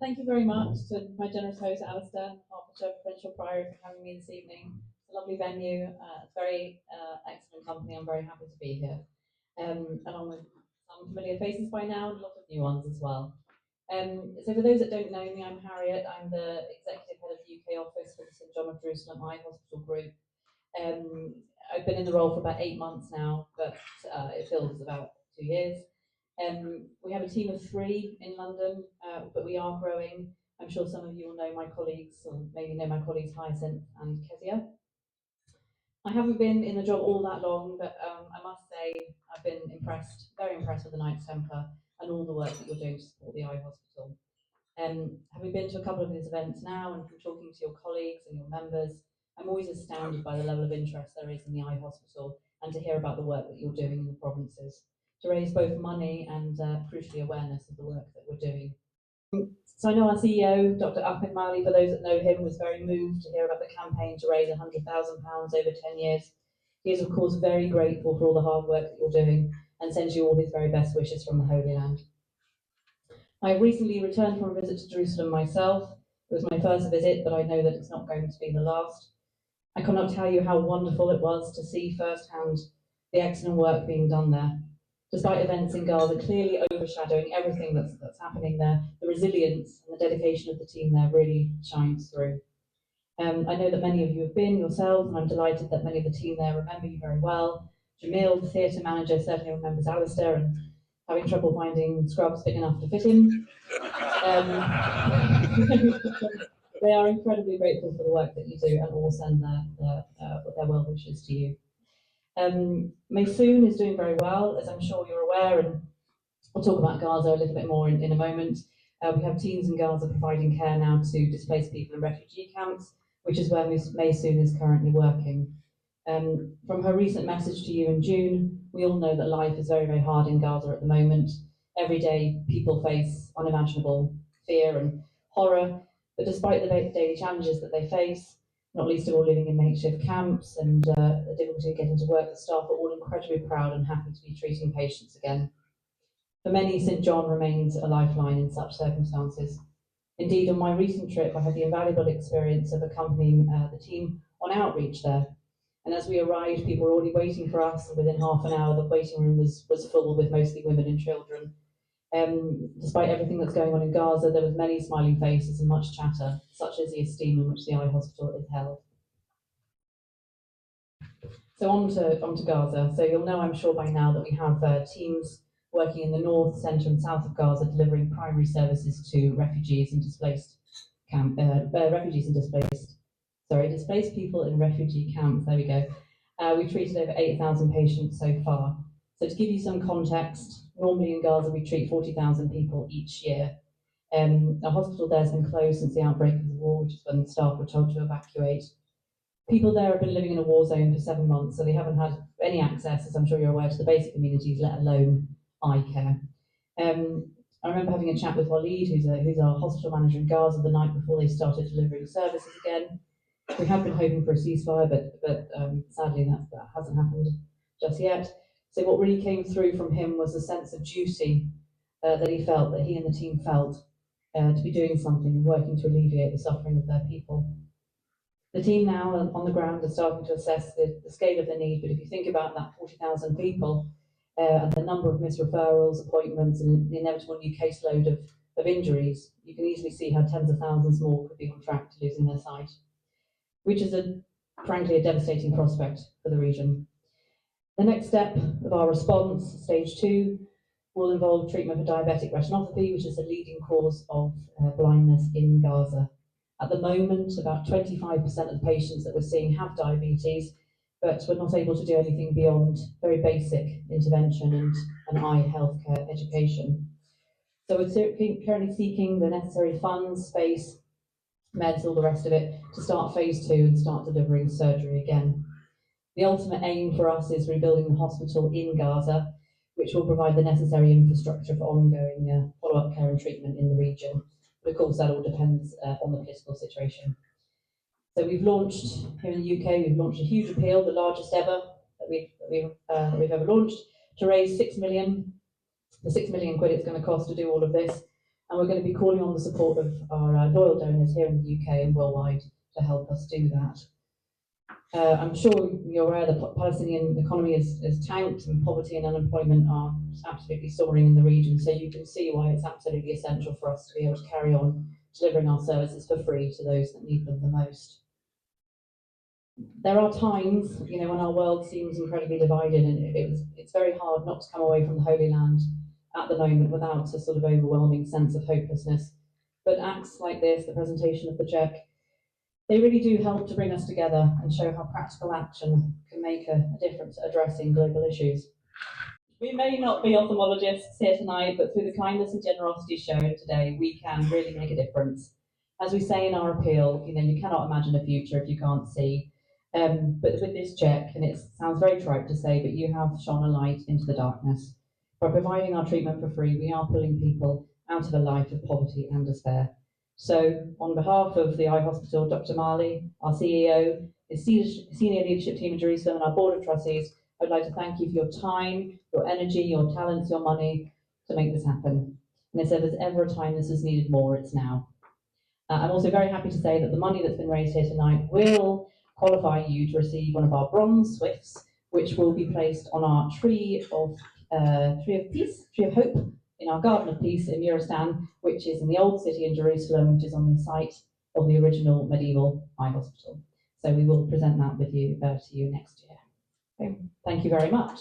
Thank you very much to my generous host, Alistair, Hertfordshire Provincial Priory, for having me this evening. It's a lovely venue, very excellent company. I'm very happy to be here. Along with some familiar faces by now and a lot of new ones as well. So for those that don't know me, I'm Harriet. I'm the Executive Head of the UK Office for the St John of Jerusalem Eye Hospital Group. I've been in the role for about 8 months now, but it feels about 2 years. We have a team of 3 in London, but we are growing. I'm sure some of you will know my colleagues, or maybe know my colleagues Hyacinth and Kezia. I haven't been in the job all that long, but I must say I've been impressed, very impressed with the Knights Templar and all the work that you're doing to support the eye hospital. Having been to a couple of these events now and from talking to your colleagues and your members, I'm always astounded by the level of interest there is in the eye hospital and to hear about the work that you're doing in the provinces, to raise both money and crucially awareness of the work that we're doing. So I know our CEO, Dr. Ahmed Mali, for those that know him, was very moved to hear about the campaign to raise £100,000 over 10 years. He is of course very grateful for all the hard work that you're doing and sends you all his very best wishes from the Holy Land. I recently returned from a visit to Jerusalem myself. It was my first visit, but I know that it's not going to be the last. I cannot tell you how wonderful it was to see firsthand the excellent work being done there. Despite events in Gaza clearly overshadowing everything that's happening there, the resilience and the dedication of the team there really shines through. I know that many of you have been yourselves, and I'm delighted that many of the team there remember you very well. Jamil, the theatre manager, certainly remembers Alistair and having trouble finding scrubs big enough to fit him. They are incredibly grateful for the work that you do and all send their well wishes to you. Maysoon is doing very well, as I'm sure you're aware, and we'll talk about Gaza a little bit more in a moment. We have teams in Gaza providing care now to displaced people in refugee camps, which is where Maysoon is currently working. From her recent message to you in June, we all know that life is very, very hard in Gaza at the moment. Every day people face unimaginable fear and horror, but despite the daily challenges that they face, not least of all living in makeshift camps and the difficulty of getting to work, the staff are all incredibly proud and happy to be treating patients again. For many, St John remains a lifeline in such circumstances. Indeed, on my recent trip, I had the invaluable experience of accompanying the team on outreach there. And as we arrived, people were already waiting for us, and within half an hour, the waiting room was full with mostly women and children. Despite everything that's going on in Gaza, there was many smiling faces and much chatter, such as the esteem in which the eye hospital is held. So on to Gaza. So you'll know, I'm sure by now, that we have teams working in the north, centre and south of Gaza, delivering primary services to refugees and displaced displaced people in refugee camps. There we go. We've treated over 8,000 patients so far. So to give you some context, normally in Gaza we treat 40,000 people each year. The hospital there has been closed since the outbreak of the war, which is when staff were told to evacuate. People there have been living in a war zone for 7 months, so they haven't had any access, as I'm sure you're aware, to the basic amenities, let alone eye care. I remember having a chat with Walid, who's our hospital manager in Gaza, the night before they started delivering services again. We have been hoping for a ceasefire, but sadly that hasn't happened just yet. So what really came through from him was a sense of duty that he and the team felt to be doing something and working to alleviate the suffering of their people. The team now on the ground are starting to assess the scale of the need, but if you think about that 40,000 people and the number of misreferrals, appointments, and the inevitable new caseload of injuries, you can easily see how tens of thousands more could be on track to losing their sight, which is frankly a devastating prospect for the region. The next step of our response, stage 2, will involve treatment for diabetic retinopathy, which is the leading cause of blindness in Gaza. At the moment, about 25% of the patients that we're seeing have diabetes, but we're not able to do anything beyond very basic intervention and eye healthcare education. So we're currently seeking the necessary funds, space, meds, all the rest of it, to start phase 2 and start delivering surgery again. The ultimate aim for us is rebuilding the hospital in Gaza, which will provide the necessary infrastructure for ongoing follow-up care and treatment in the region. But of course, that all depends on the political situation. So we've launched, here in the UK, we've launched a huge appeal, the largest ever that we've ever launched, to raise 6 million, the 6 million quid it's going to cost to do all of this. And we're going to be calling on the support of our loyal donors here in the UK and worldwide to help us do that. I'm sure you're aware the Palestinian economy is tanked, and poverty and unemployment are absolutely soaring in the region, so you can see why it's absolutely essential for us to be able to carry on delivering our services for free to those that need them the most. There are times, when our world seems incredibly divided, and it's very hard not to come away from the Holy Land at the moment without a sort of overwhelming sense of hopelessness. But acts like this, the presentation of the SJEHG, they really do help to bring us together and show how practical action can make a difference at addressing global issues. We may not be ophthalmologists here tonight, but through the kindness and generosity shown today, we can really make a difference. As we say in our appeal, you cannot imagine a future if you can't see. But with this SJEHG, and it sounds very trite to say, but you have shone a light into the darkness. By providing our treatment for free, we are pulling people out of a life of poverty and despair. So, on behalf of the Eye Hospital, Dr. Marley, our CEO, his senior leadership team in Jerusalem, and our board of trustees, I'd like to thank you for your time, your energy, your talents, your money to make this happen. And if there's ever a time this is needed more, it's now. I'm also very happy to say that the money that's been raised here tonight will qualify you to receive one of our bronze swifts, which will be placed on our tree of hope, in our Garden of Peace in Muristan, which is in the Old City in Jerusalem, which is on the site of the original medieval eye hospital. So we will present that with you to you next year. So, thank you very much.